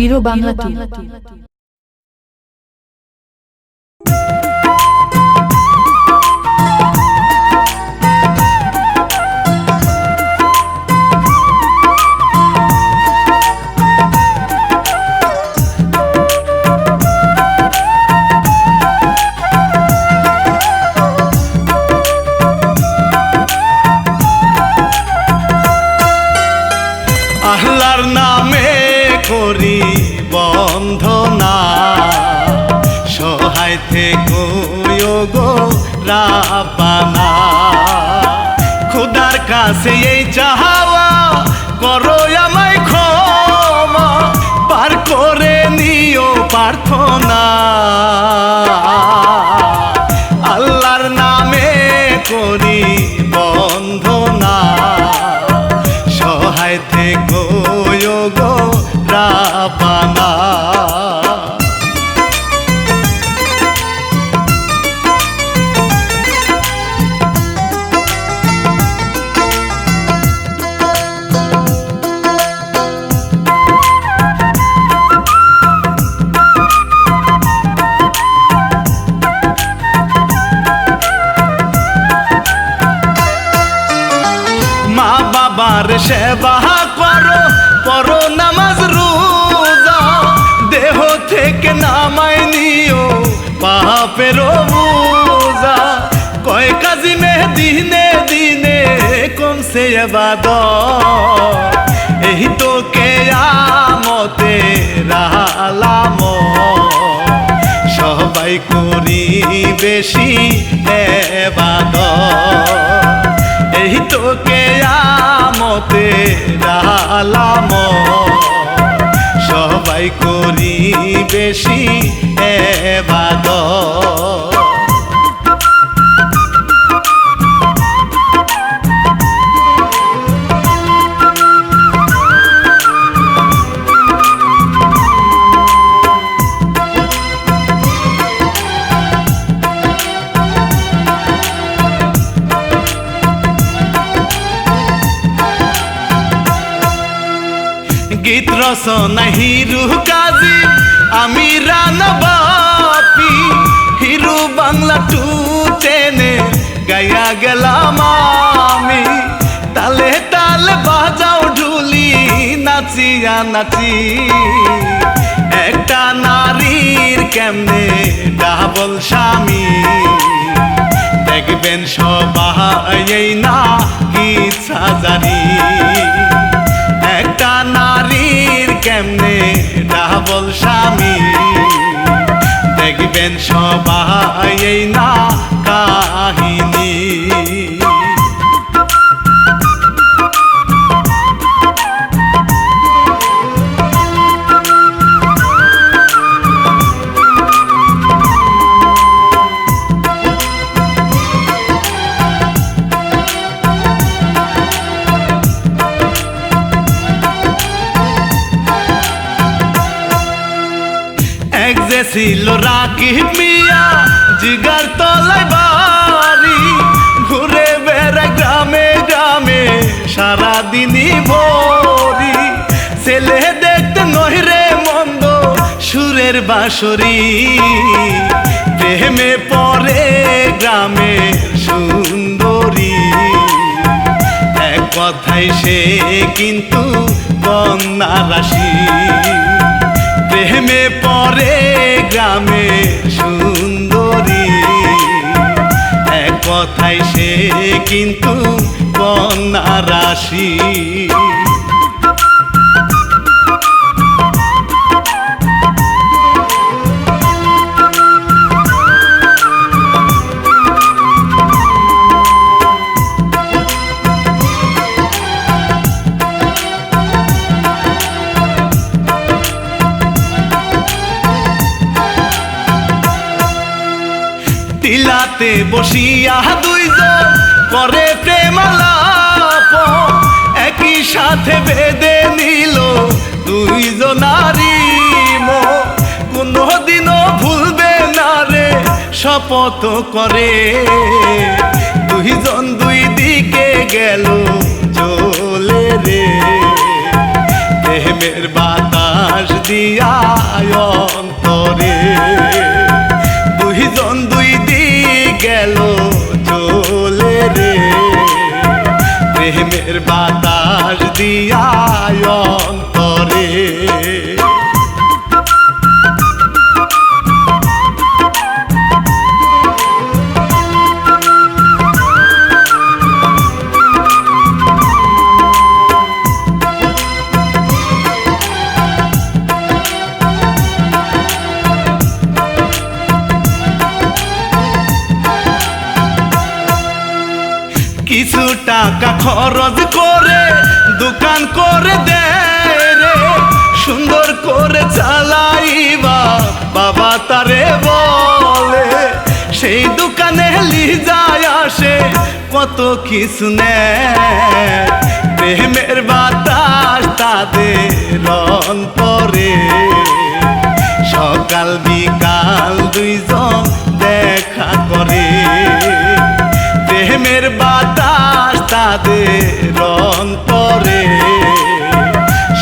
Hero Bangla team. আল্লাহর নামে করি বন্ধনা, সহায় থেকো গো রাব্বানা। খোদার কাছে এই চাওয়া, করো আমায় ক্ষমা, পার করে নিও প্রার্থনা। আল্লাহর নামে করি বন্ধনা, সহায় থেকো গো রাব্বানা। মা বাবার সেবা করো, পড়ো নামাজ রোজা, দেহ থেকে নামাই নিও পাপের বোঝা। কয় কাজী মে দিনে দিনে কমছে ইবাদত, এই তো কিয়ামতে আলামত। সবাই করি বেশি ইবাদত, এই তো কিয়ামতে আলামত। সবাই করি বেশি ইবাদত। গীত রচনা হিরু কাজী, আমি রানা বাপি, হিরু বাংলা টু চেনে গাইয়া গেলাম আমি। তালে তালে বাজাও ঢুলি, নাচিয়া নাচি, একটা নারীর কেমনে ডাবল স্বামী। দেখবেন সবাই এই না ইচ্ছা জানি, একটা নারীর কেমনে ডাবল স্বামী। দেখবেন সবাই এই না কাহিনী। এক যে ছিল রাকিব মিয়া, জিগার তলায় বাড়ি, ঘুরে বেড়ায় গ্রামে গ্রামে সারাদিনই ভরি। ছেলে দেখতে নহিরে মন্দ, সুরের বাঁশরি, প্রেমে পড়ে গ্রামের সুন্দরী। এক কথায় সে কিন্তু কন্যা রাশি, প্রেমে পড়ে গ্রামের সুন্দরী। এক কথায় সে কিন্তু কন্যা রাশি। টিলাতে বসিয়া দুইজন করে প্রেমালাপ, একই সাথে বেঁধে নিল দুইজনারই মন। কোনদিনও ভুলবে না রে শপথ করে, দুইজন দুই দিকে গেল চলে রে। প্রেমের বাতাস দিয়া টাকা খরচ করে দোকান করে দেয় রে, সুন্দর করে চালাইবা বাবা তারে বলে। সেই দোকানে লিজায় আসে কত কিছু নেয়, প্রেমের বাতাস তাদের অন্তরে। সকাল বিকাল দুইজন দেখা করে, প্রেমের বাতাস তাদের অন্তরে।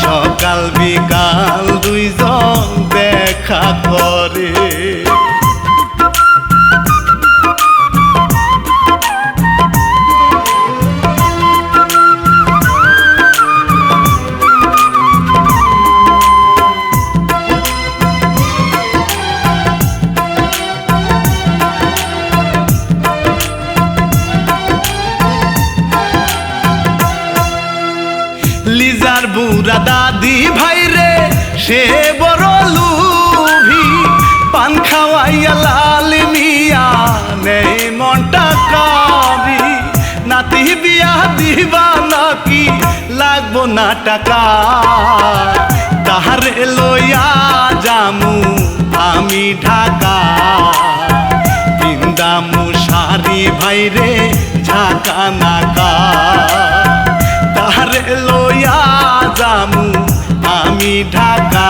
সকাল বিকাল দুইজন দেখা করে। লিজার বুড়া দাদি ভাই রে সে বড় লুভি, পান খাওয়াইয়া লাল মিয়া নেই মনটা কারি। নাতি বিয়া দিবা নাকি লাগবো না টাকা, তাহারে লইয়া জামু আমি ঢাকা। বিন্দামু সারি ভাই রে ঝাঁকা নাকা, তাহারে লইয়া জামু আমি ঢাকা।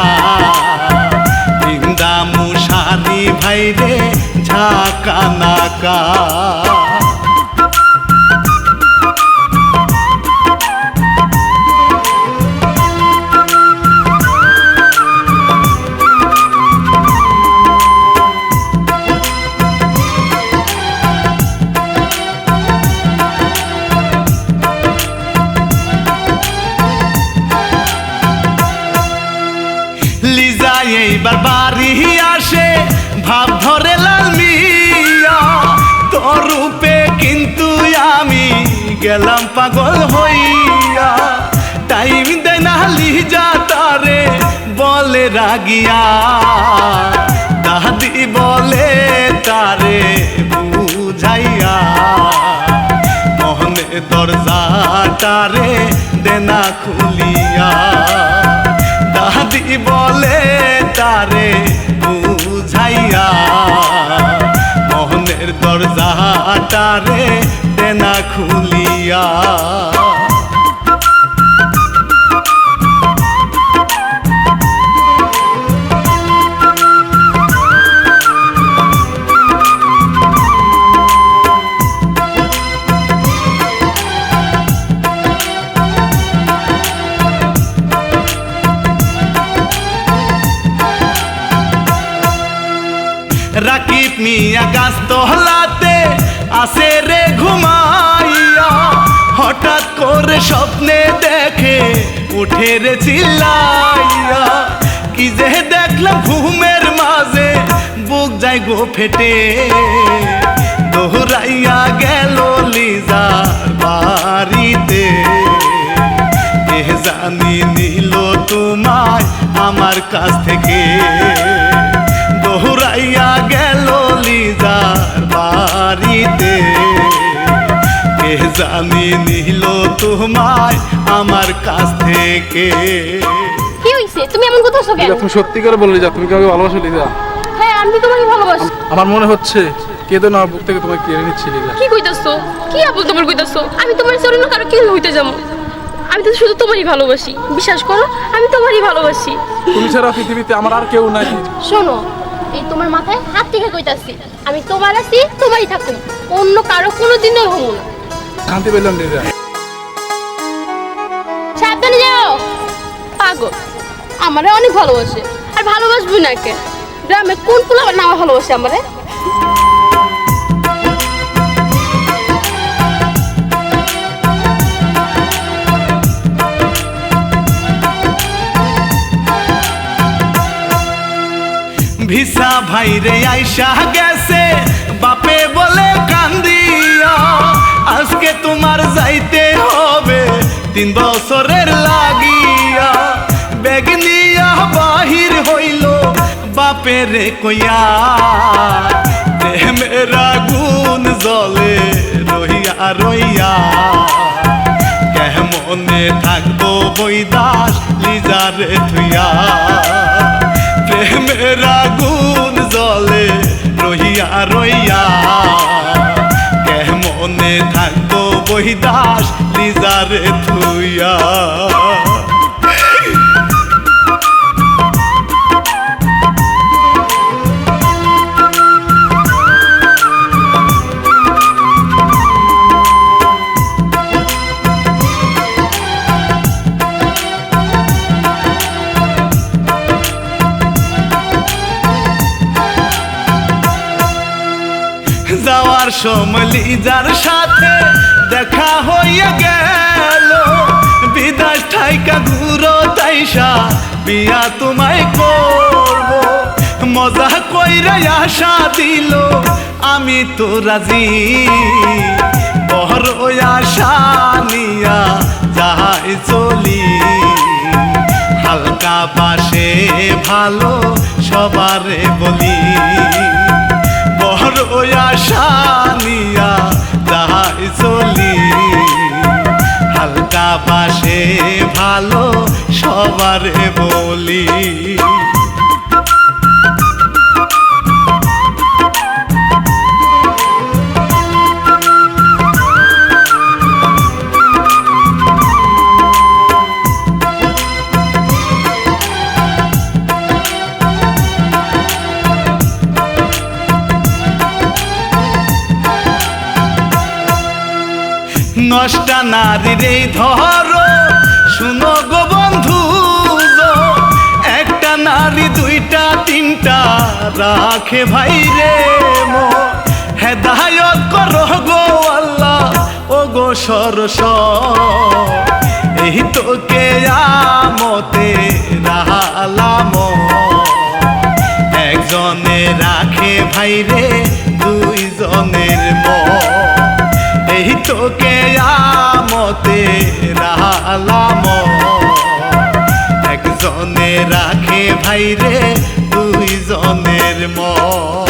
বিন্দামু সারি ভাই রে ঝাঁকা নাকা। এইবার বাড়ি আসে ভাব ধরে লাল মিয়া, তোর রূপে কিন্তু আমি গেলাম পাগল হইয়া। টাইম দেয় না লিজা তারে বলে রাগিয়া, দাদি বলে তারে বুঝাইয়া। মহনে দরজাটারে দেনা খুলিয়া, দাদি বলে তারে বুঝাইয়া। মোহনের দরজাটারে দেনা খুলিয়া। রাকিব মিয়া গাছ তহলাতে আসে রে ঘুমাইয়া, হঠাৎ করে স্বপ্নে দেখে উঠে রে চিল্লাইয়া। কি যে দেখলাম ঘুমের মাঝে বুক যায় গো ফেটে, দৌড়াইয়া গেল লিজার বাড়িতে। কে জানি নিল তোমায় আমার কাছ থেকে, দৌড়াইয়া গেল লিজার বাড়িতে। কে জানি নিল তোমায় আমার কাছ থেকে। কি হইছে তুমি এমন কথা বলছো কেন? তুমি সত্যি করে বললি যে তুমি কাউকে ভালোবাসো লিজা? হ্যাঁ আমি তোমাকে ভালোবাসি। আমার মনে হচ্ছে কেদো না বুক থেকে তোমাকে কেড়ে নিচ্ছি লিজা। কি কইতাছো? কি আবল তাবল কইতাছো? আমি তোমার জন্য কারো কি হইতে যাবো? আমি তো শুধু তোমারই ভালোবাসি, বিশ্বাস করো আমি তোমারই ভালোবাসি। তুমি ছাড়া পৃথিবীতে আমার আর কেউ নাই। শোনো, এই তোমার মাথায় হাত থেকে কইতাছি, আমি তোমার আছি তোমারই থাকুম, অন্য কারো কোনোদিনও হবো না। শান্তি পেলাম লিজা। সাবধানে যাও। পাগল আমারে অনেক ভালোবাসে, আর ভালোবাসবো না কে? গ্রামে কোন পোলা না ভালোবাসে আমারে? ভিসা ভাই রে আইসা গেছে বাপে বলে কান্দিয়া, আজকে তোমার যাইতে হবে 3 বছরের লাগিয়া। ব্যাগ নিয়া বাহির হইল বাপে রে কইয়া, প্রেমের আগুন জ্বলে রইয়া রইয়া। মনে থাকবো বৈদাস লিজারে থুইয়া প্রেমের আগুন জলে রহিয়া রইয়া কেমনে থাকবো বৈদাস লিজারে থুইয়া যাওয়ার সময় লিজার সাথে দেখা হইয়া গেল বিদাস ঠাইকা ঘুরো তাইসা বিয়া তোমায় করব মজা কইরা আশা দিল আমি তো রাজি বড় আশা নিয়া যাই চলি হালকা পাশে ভালো সবারে বলি বড় আশা নিয়া যাই চলি হালকা পাশে ভালো সবারে বলি নষ্টা নারী রে ধরো শুনো গো বন্ধু একটা নারী দুইটা তিনটা রাখে ভাই রে মো হেদায়ত করো গো আল্লাহ ও গো সরস এই তো কে আমতে রাহালাম একজনে রাখে ভাই রে দুইজনের মন এই তো কে আমতে রাহালাম একজনে রাখে ভাই রে দুইজনের মন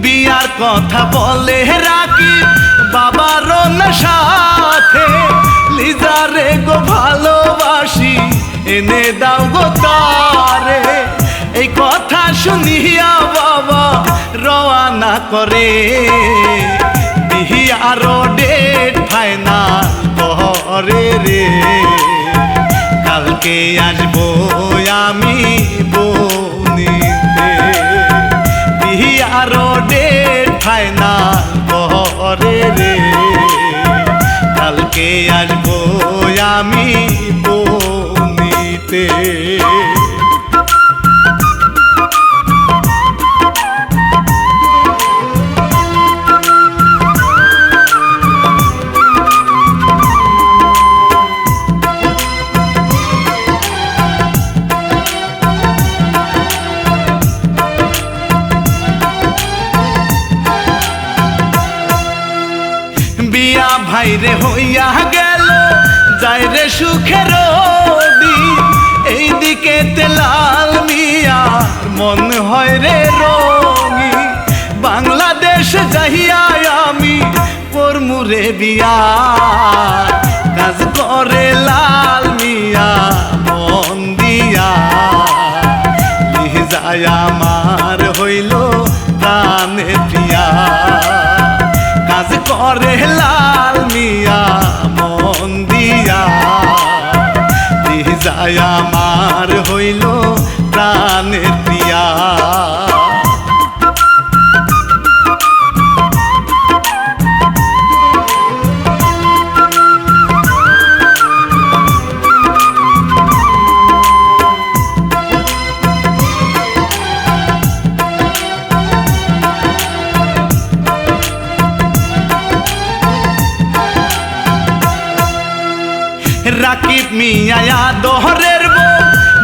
বিয়ার কথা বলে রাখি বাবার সাথে লিজারে গো ভালোবাসি এনে দাও গো তারে এই কথা শুনিয়া বাবা রওনা করে বিয়ার ডেট ফাইনাল করে রে কালকে আসবো আমি বনিতে বিয়ার ডেট ফাইনাল করে রে কালকে আসবো আমি বনিতে বিয়া ভাইরে হইয়া গেল যাই রে সুখের দিন এইদিকে লাল মিয়া মন হয় রে রঙি বাংলাদেশ যাইয়া আমি পরমুরে বিয়া কাজ করে লাল মিয়া মন দিয়া লিজায় আমার হইল প্রাণে প্রিয়া কাজ করে লাল মিয়া মন দিয়া লিজায় আমার হইল প্রাণের প্রিয়া রাকিব মিয়া দহরের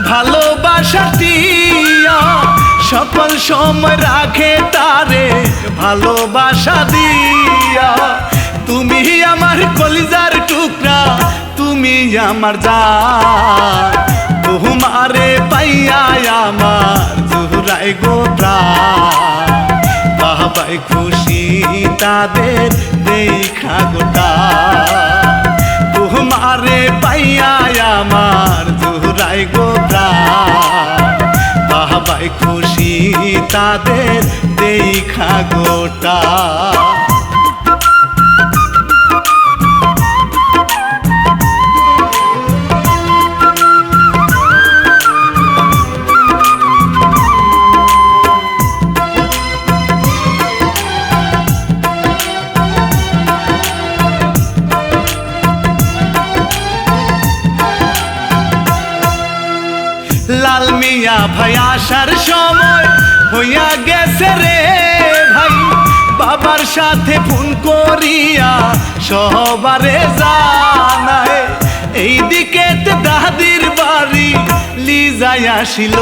ভালোবাসা টিয়া সকল সময় রাখে তারে ভালোবাসা দিয়া। তুমি আমার কলিজার টুকরা, তুমি আমার জান, তোমারে পাইয়া আমার জুড়াই গো প্রাণ। বাবাই খুশি তাদের দেখা গোটা, তোমারে পাইয়া আমার জুড়াই গো প্রাণ। বাবাই খুশি তাদের দেখা গোটা। লাল মিয়া ভাই আসার সময় হইয়া গেছে রে ভাই, বাবার সাথে ফোন করিয়া সবারে জানায়। এইদিকে দাদির বাড়ি লিজাই আসিল,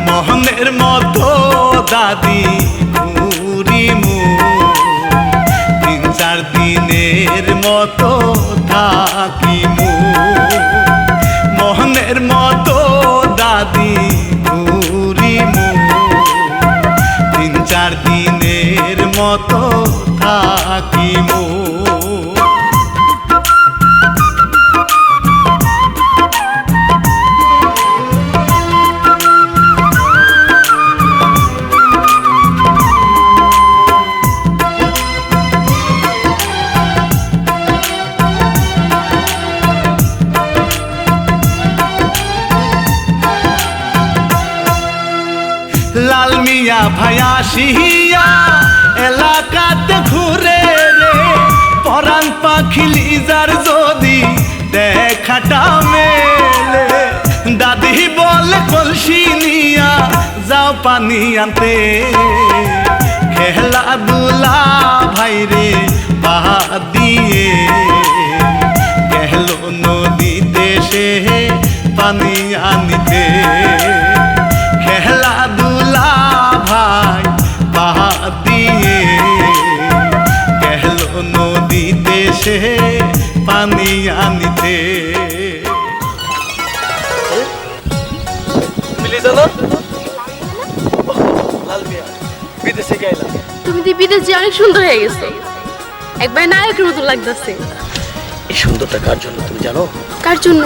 মোহনের মতো দাদি ঘুরিমু। 3-4 দিনের মতো থাকিমু, মোহনের মতো দাদি ঘুরিমু। 3-4 দিনের মতো থাকিমু। লাল মিয়া ভাই আসিয়া এলাকাতে ঘুরে রে, পরাণ পাখি লিজার যদি দেখাটা মেলে। দাদি বলে কলসি নিয়া যাও পানি আনতে, খেলাধুলা ভাই রে বাদ দিয়ে গেল নদীতে সে পানি আনিতে। খেলাধুলা ভাই বাদ দিয়ে গেল নদীতে সে পানি আনিতে। বিদেশে গেলাম। তুমি তো বিদেশে অনেক সুন্দর হয়ে গেছো, একবার নায়কের মতো লাগতেছে। এই সুন্দরটা কার জন্য তুমি জানো? কার জন্য?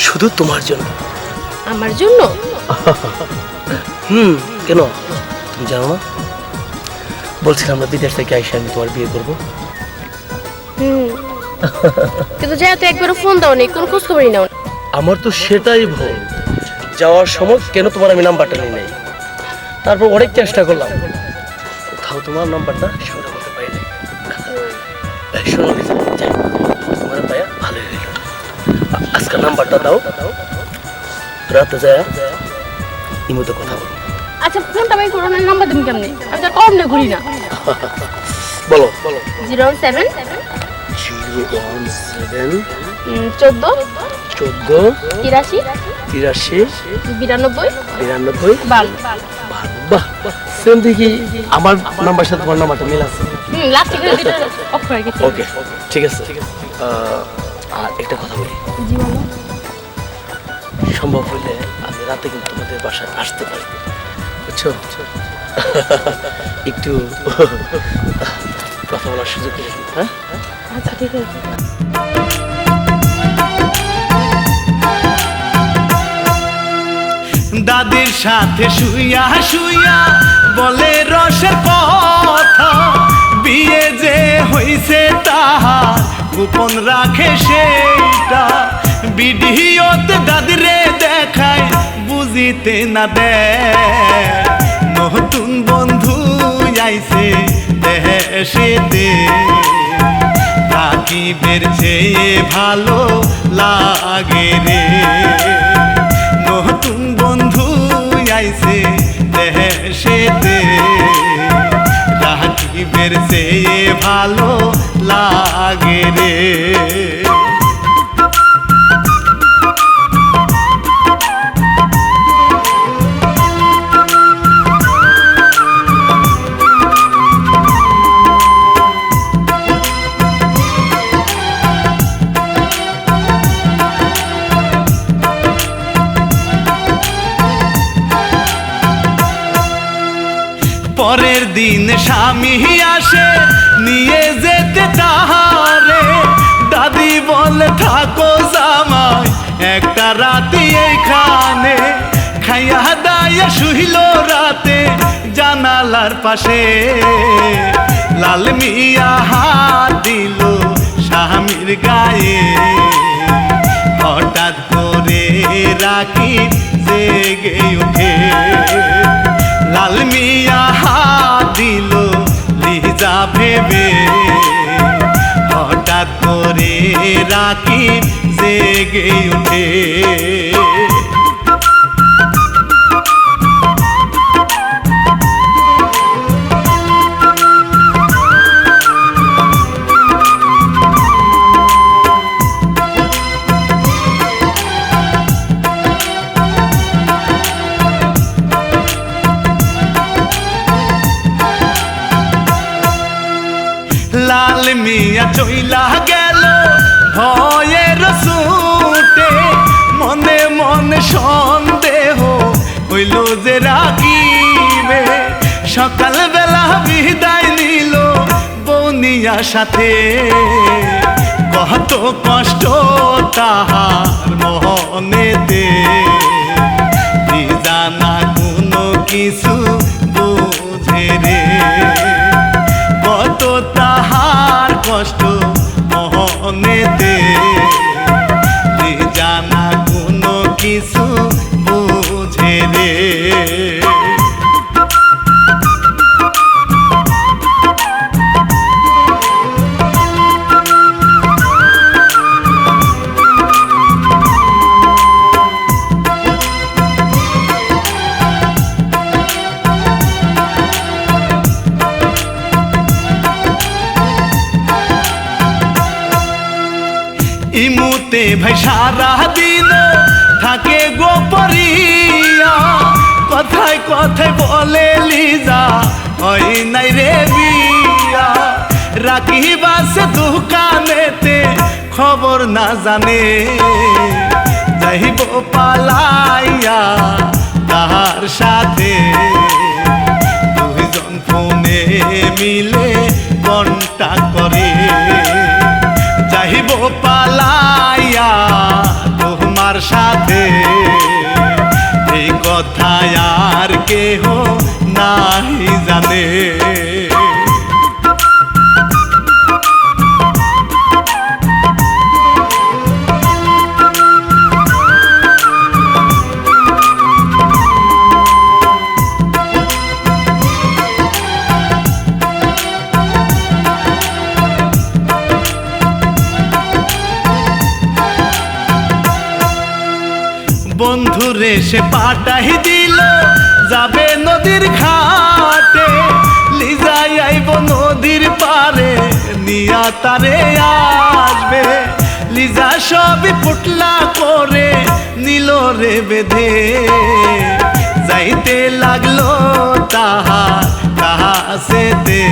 শুধু তোমার জন্য। আমার জন্য? কেন তুমি জানো না? বলছিলাম না বিদেশ থেকে আইসা আমি তোমার বিয়ে করবো। কিন্তু যাই তো একবারও ফোন দাও নি, কোন খোঁজ খবরই নাও। আমার তো সেটাই ভুল, যাওয়ার সময় কেন তোমার আমি নাম্বারটা নিই নাই। তারপর অনেক চেষ্টা করলাম, কোথাও তোমার নাম্বারটা সংগ্রহ করতে পারি নাই। শোনো যাই, তোমার পায়া ভালোই হইল। আজকাল নাম্বারটা দাও, রাতে যায় ইমোতে কথা বলো। আচ্ছা ফোনটা বাই করো না, নাম্বার তুমি কেমনে? আমি তো কম না ঘুরি না। বলো 017 017 14 14 83 83 92 92 52। বাহ, সেম দেখি আমার নাম্বার সাথে তোমার নাম্বারটা মিল আছে। লাস্ট থেকে দুটো অক্ষর গেছে। ওকে ঠিক আছে। আর একটা কথা বলি, জি বলো। সম্ভব হলে আমি রাতে কিন্তু তোমাদের বাসায় আসতে পারি, বুঝছো? একটু কথা বলার সুযোগ করে দিই। হ্যাঁ আচ্ছা ঠিক আছে। দাদির সাথে শুইয়া শুইয়া বলে রসের কথা, বিয়ে যে হইছে তাহার গোপন রাখে সেটা। ভিডিওতে দাদিরে দেখায় বুঝিতে না দেয়, নতুন বন্ধু আইছে দেশেতে। রাকিবের চেয়ে ভালো লাগে রে, নতুন বন্ধু আইছে দেশেতে। রাকিবের চেয়ে ভালো লাগে রে। পরের দিন স্বামী আসে নিয়ে যেতে তাহারে, দাদি বলে থাকো জামাই একটা রাতি এইখানে, খাইয়া দাইয়া শুইল রাতে জানালার পাশে, লাল মিয়া হাত দিল স্বামীর গায়ে, হঠাৎ করে রাকিব জেগে উঠে, লাল মিয়া হাত দিল লিজা ভেবে, হঠাৎ করে রাকিব জেগে উঠে। লাল মিয়া চইলা গেল ভয়ের ছুটে, মনে মনে সন্দেহ হইল যে রাকিবে, সকাল বেলা বিদায় নিল বনিয়া সাথে, কত কষ্ট তাহার মনেতে, জানা কোনো কিছু বুঝে রে, কত তাহার কষ্ট মহনেতে, জানা কোনো কিছু বুঝে রে। ইমুতে ভাই সারা দিন থাকে গোপরিয়া, কথায় কথায় বলে লিজা হয় নাই রে বিয়া, রাকিব আছে দোকানেতে খবর না জানে, যাইব পালাইয়া তাহার সাথে, দুইজন ফোনে মিলে কন্টাক্ট করে, যাইব পালাইয়া তোমার সাথে, এই কথা আর কেহ নাহি জানে। বন্ধুরে সে পাঠাই দিল যাবে নদীর ঘাটে, লিজাই আইব নদীর পারে নিয়া তারে আসবে, লিজা সবই ফুটলা করে নিল রে বেঁধে, যাইতে লাগলো তাহার কাছেতে,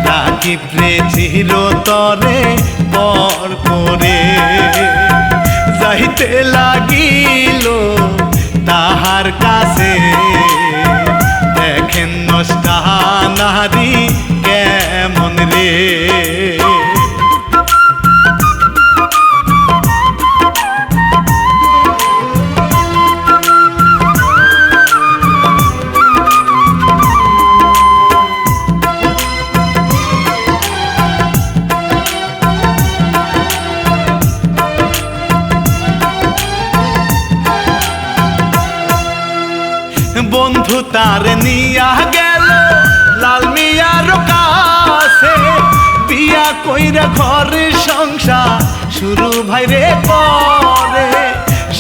রাকিব রে চিরতরে পর করে, যাইতে লাগিল তাহার কাছে, দেখেন নষ্টা নারী কেমন রে। বন্ধু তার নিয়া গেল লাল মিয়ার কাছে, বিয়া কইরা ঘরে সংসার শুরু ভাইরে করে,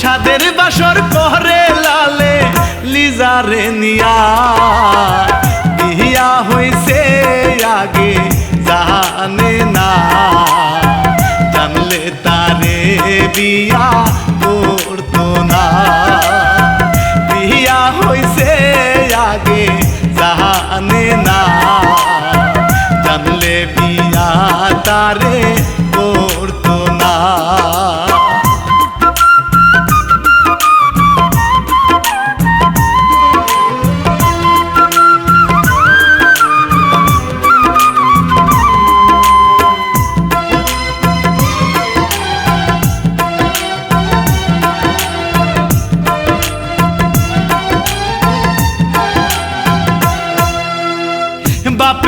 সাদের বাসর করে লালে লিজারে নিয়া, বিয়া হইছে আগে জানে না, জানলে তারে বিয়া করতো না, বিয়া হইছে আগে জানে না, জানলে বিয়া তারে করতো না।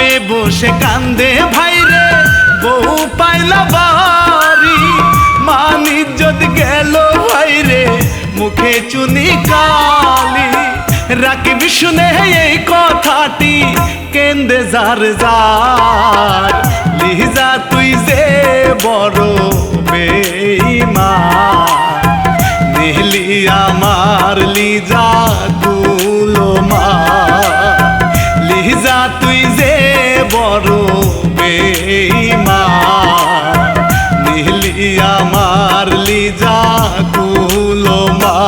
ঘরে বসে কান্দে ভাইরে বউ পাইলা বাড়ি, মান ইজ্জত গেল ভাইরে মুখে চুনি কালি। রাকিব শুনে এই কথাটি কেন্দে যার যার, লিজা তুই যে বড় বেঈমান, নিহলি আমার লিজা গুলো মা। লিজা তুই যে বড় বেঈমান, নিহলি আমার লিজা গুলো মা।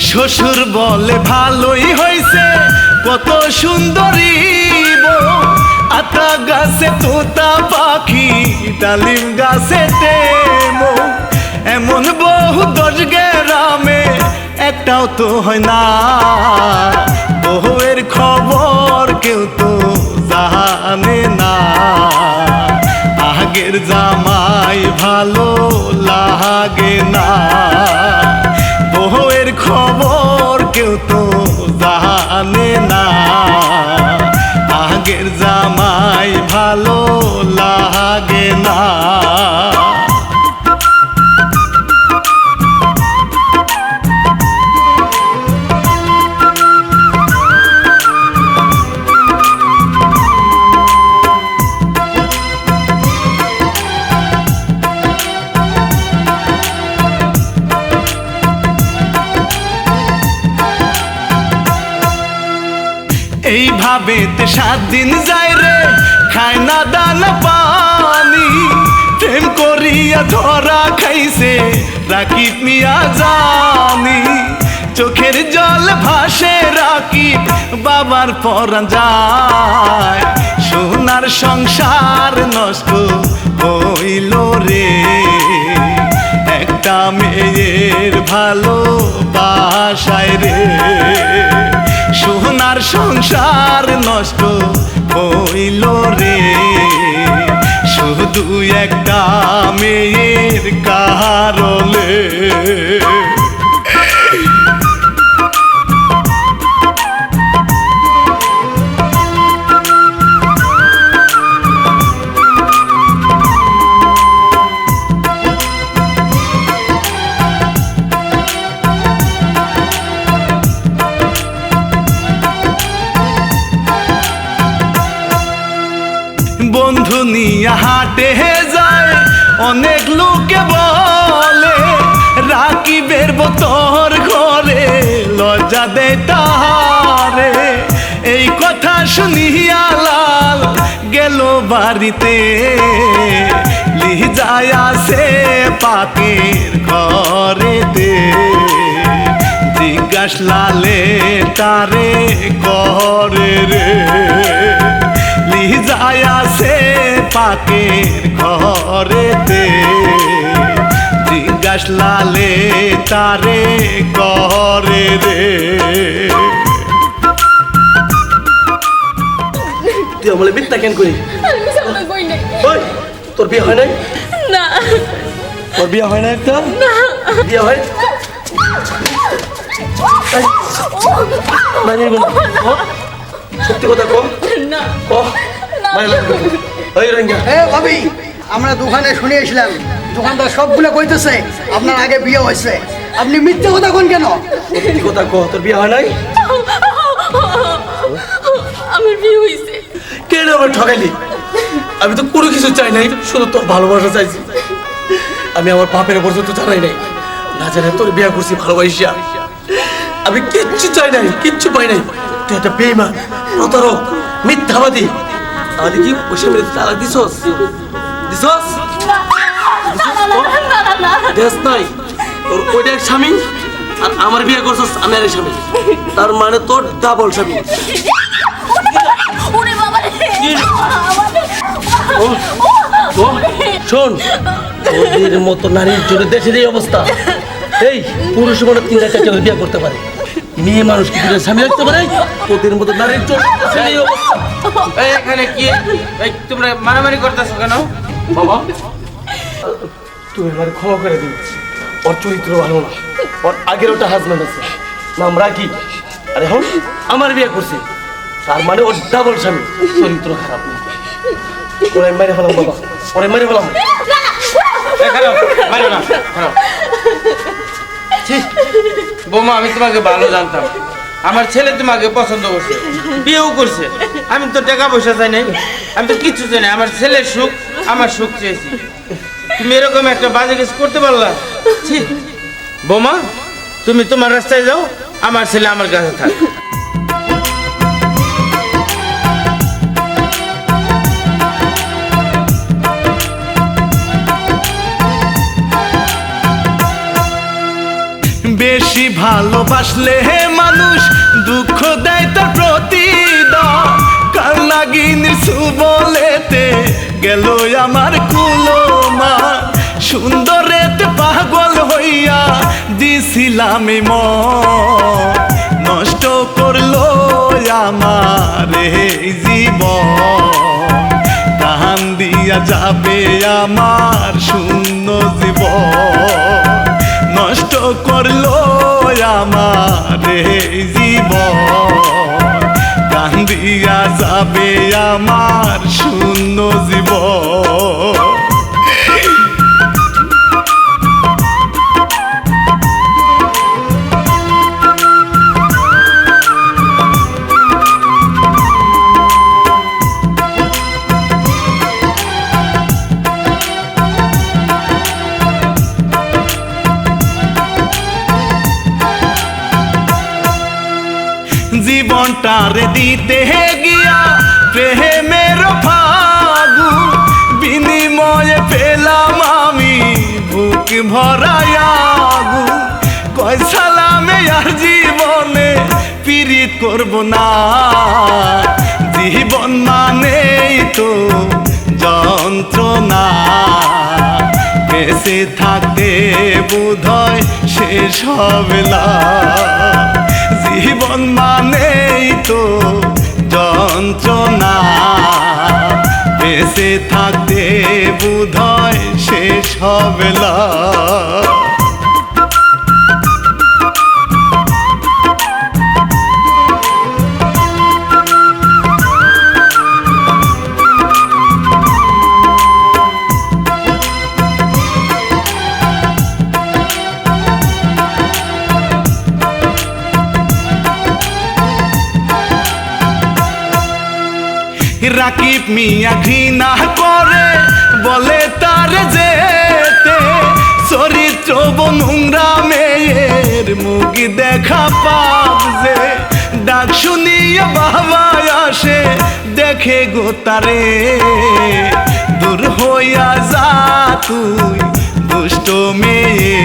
শ্বশুর বলে ভালোই হয়েছে কত সুন্দরী বউ, আতা গাছে তোতা পাখি ডালিম গাছে টেমো, এমন বহু 10 গ্রামে একটাও তো হয় না। বউয়ের খবর কেউ তো জানে না, আগের জামাই ভালো লাগে না। বউয়ের খবর কেউ তো জানে না, আগের জামাই ভালো লাগে না। এইভাবে 7 দিন যায় রে খায় না দানা পানি, প্রেম করিয়া ধরা খাইছে রাকিব মিয়া জানি। চোখের জল ভাসে রাকিব বাবার পরাণ যায়, সোনার সংসার নষ্ট হইল রে। একটা মেয়ের ভালোবাসায় রে সোনার সংসার নষ্ট হইল রে, শুধু একটা মেয়ের কারণে। বন্ধু নিয়ে হাটে যায় অনেক লোকে বলে, রাকিবের বতর ঘরে লজ্জা দেয় তাহারে। এই কথা শুনিয়া লাল গেল বাড়িতে, লিজায় আসে পাকের ঘরেতে। জিজ্ঞাস লালে তারে করে রে, লিজায় আসে পাকের ঘরেতে। জিজ্ঞাস লালে তারে করে রে। তুই আমার মিথ্যা কেন করি? আমি মিছা কথা কই নাই। ওই তোর বিয়ে হয় নাই? না তোর বিয়ে হয় না? একটা বিয়ে হয় মানে সত্যি কথা কম না ভাবি, আমরা দোকানে শুনিয়েছিলাম দোকানদার সবগুলো কইতেছে আপনার আগে বিয়ে হয়েছে, আপনি মিথ্যে কথা কোন কেন? সত্যি কথা কো, তোর বিয়ে হয় নাই? আমার বিয়ে হইছে। কেন আমার ঠকাইলি? আমি তো কোনো কিছু চাই নাই, শুধু তোর ভালোবাসা চাইছি। আমি আমার বাপের পর্যন্ত জানাই নাই, না জানে তোর বিয়ে করছি ভালোবাসিয়া। আমি কিচ্ছু চাই নাই, কিচ্ছু পাই নাই। তুই একটা বেঈমান, প্রতারক, মিথ্যাবাদী। আমাদের কি পয়সা মেরে তালাক দিছস? দিছস? দেশ নাই তোর ওইটা এক স্বামী, আর আমার বিয়ে করছস আমি আর এক স্বামী। তার মানে তোর ডাবল স্বামী। ওরে বাবা রে, শোন, ওদের মতো নারীর জন্য দেশের এই অবস্থা। এই পুরুষ মানে 3-4টা বিয়ে করতে পারে, মেয়ে মানুষ কি করে স্বামী রাখতে পারে? ওদের মতো নারীর জন্য দেশের এই অবস্থা। এই এখানে কি এই তোমরা মারামারি করতেছো কেন? বাবা তুমি এবারে ক্ষমা করে দিন, ওর চরিত্র ভালো না, ওর আগের ওটা হাজব্যান্ড আছে নাম রাখি, আর এখন আমার বিয়ে করছে, তার মানে ওর ডাবল স্বামী, চরিত্র খারাপ। ওরে মেরে ফেলাম বাবা, ওরে মেরে ফেলাম। মারো না, খারাপ। ছি, বৌমা আমি তোমাকে ভালো জানতাম, আমার ছেলে তোমাকে পছন্দ করছে, বিয়েও করছে। আমি তো টাকা পয়সা চাই নাই, আমি তো কিচ্ছু চাই না, আমার ছেলের সুখ, আমার সুখ চেয়েছি। তুমি এরকম একটা বাজে কিছু করতে পারলা? ছি, বৌমা তুমি তোমার রাস্তায় যাও, আমার ছেলে আমার কাছে থাক। বেশি ভালোবাসলে মানুষ দুঃখ দেয় তার প্রতিদান। কাল নাগিনীর সুবলেতে গেল আমার কুলমা, সুন্দরেতে পাগল হইয়া দিছিলাম মন, নষ্ট করলো আমার এই জীবন। কান দিয়া যাবে আমার শূন্য জীবন, নষ্ট করলো আমার এই জীবন। কান্দিয়া যাবে আমার শূন্য জীবন। জীবনটারে দিতে গিয়া প্রেমের ফাগু, বিনিময়ে পেলাম আমি বুক ভরায়াগু। কয় সালামে আর জীবনে পীড়িত করব না, জীবন মানেই তো যন্ত্রণা। বেঁচে থাকতে বোধহয় শেষ হবে না, জীবন মানেই তো যন্ত্রণা। বেঁচে থাকতে বোধহয় শেষ হবে না। রাকিব মিয়া ঘৃণা করে বলে তার যেতে, চরিত্র নোংরা মেয়ের মুখ দেখা পাপ যে। ডাক শুনিয়ে বাবা আসে দেখে গো তারে, দূর হইয়া যা তুই দুষ্ট মেয়ে।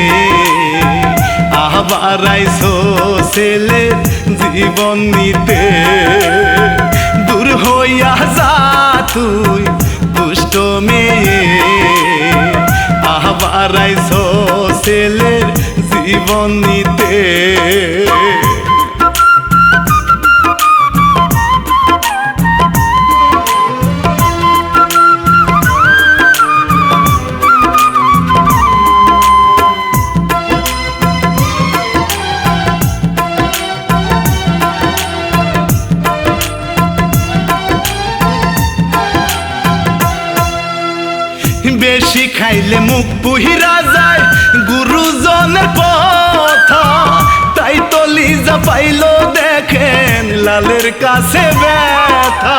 আবার আইসো ছেলের জীবন নিতে, দূর হইয়া যা তুই দুষ্ট মেয়ে। আবার আইসো ছেলের জীবন নিতে। বেশি খাইলে মুখ পুহিরা যায় গুরুজনের কথা, তাই তো লিজা পাইলো দেখেন লালের কাছে ব্যথা।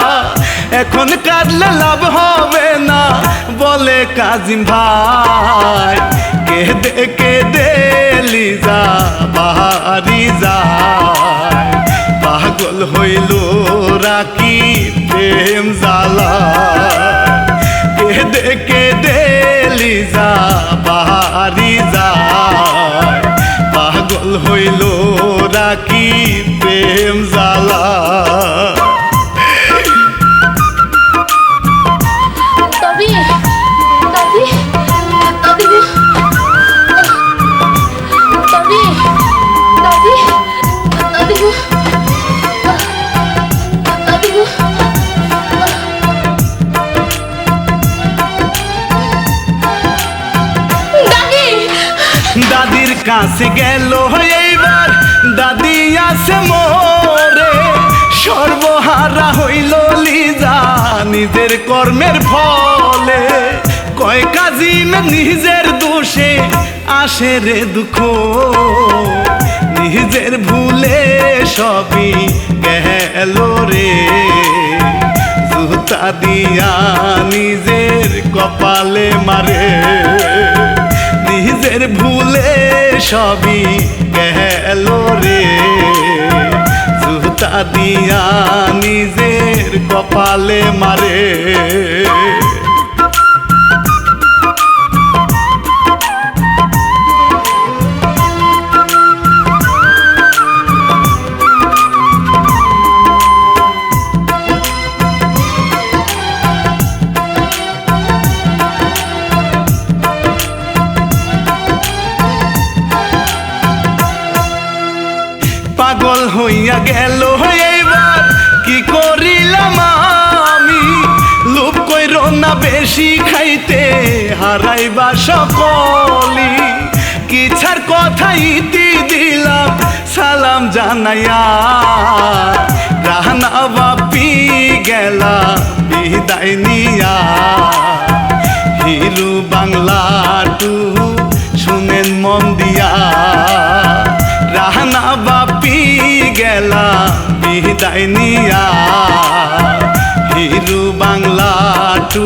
এখন কাঁদলে লাভ হবে না বলে কাজিম ভাই, কেঁদে কেঁদে লিজা বাহারি যায়। পাগল হইল রাকি প্রেম জ্বালা, কেঁদে কেঁদে লিজা বাহারি যায়। পাগল হইল রাকি প্রেম জ্বালা। তবে তবে কাছে গেল এইবার দাদি আছে মোরে সর্বহারা হইল লিজা নিজের কর্মের ফলে কয় কাজিম নিজের দোষে আসে রে দুঃখ নিজের ভুলে সবই গেল রে জুতা দিয়া নিজের কপালে মারে নিজের ভুলে সবই গেল রে জুতা দিয়া নিজের কপালে মারে পাগল হইয়া গেল এইবার কি করিলাম আমি লোভ কইর না বেশি খাইতে হারাইবা সকলি কিছার কথা ইতি দিলাম সালাম জানাইয়া রাহানা বাপি গেলা বিদায় নিয়া হিরু বাংলা টু শুনেন মন দিয়া রাহানা বাপি গেলা বিদায় নিয়া হিরু বাংলা টু